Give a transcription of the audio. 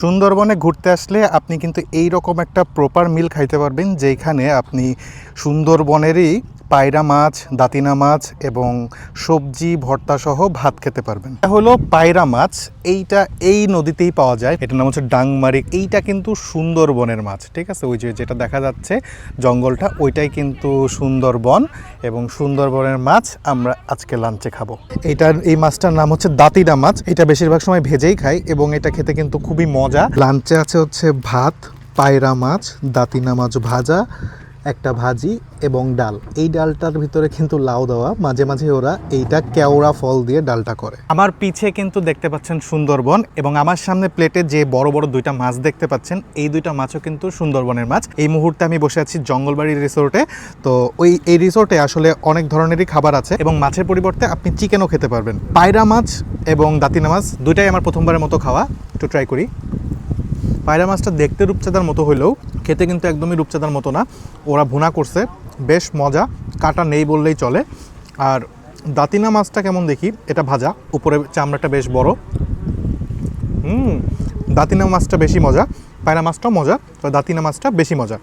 সুন্দরবনে ঘুরতে আসলে আপনি কিন্তু এই রকম একটা প্রপার মিল খাইতে পারবেন, যেখানে আপনি সুন্দরবনেরই পায়রা মাছ, দাতিনা মাছ এবং সবজি ভর্তা সহ ভাত খেতে পারবেন। এটা হলো পায়রা মাছ, এইটা এই নদীতেই পাওয়া যায়, এটার নাম হচ্ছে ডাংমারি। এইটা কিন্তু সুন্দরবনের মাছ, ঠিক আছে? ওই যে যেটা দেখা যাচ্ছে জঙ্গলটা, ওইটাই কিন্তু সুন্দরবন, এবং সুন্দরবনের মাছ আমরা আজকে লাঞ্চে খাবো। এই মাছটার নাম হচ্ছে দাতিনা মাছ। এটা বেশিরভাগ সময় ভেজেই খাই এবং এটা খেতে কিন্তু খুবই মজা। লাঞ্চে আছে হচ্ছে ভাত, পায়রা মাছ, দাতিনা মাছ ভাজা, একটা ভাজি এবং ডাল। এই ডালটার ভিতরে কিন্তু লাউ দেওয়া, মাঝে মাঝে ওরা এইটা কেওড়া ফল দিয়ে ডালটা করে। আমার পিছে কিন্তু দেখতে পাচ্ছেন সুন্দরবন, এবং আমার সামনে প্লেটে যে বড় বড় দুইটা মাছ দেখতে পাচ্ছেন, এই দুইটা মাছও কিন্তু সুন্দরবনের মাছ। এই মুহূর্তে আমি বসে আছি জঙ্গলবাড়ি রিসোর্টে। তো এই রিসোর্টে আসলে অনেক ধরনেরই খাবার আছে, এবং মাছের পরিবর্তে আপনি চিকেনও খেতে পারবেন। পায়রা মাছ এবং দাতিনা মাছ দুইটাই আমার প্রথমবারের মতো খাওয়া, একটু ট্রাই করি। পায়রা মাছটা দেখতে রূপচাঁদার মতো হলেও খেতে কিন্তু একদমই রূপচাঁদার মতো না। ওরা ভুনা করছে, বেশ মজা, কাটা নেই বললেই চলে। আর দাতিনা মাছটা কেমন দেখি, এটা ভাজা, উপরে চামড়াটা বেশ বড়। দাতিনা মাছটা বেশি মজা, পায়রা মাছটাও মজা, তো দাতিনা মাছটা বেশি মজা।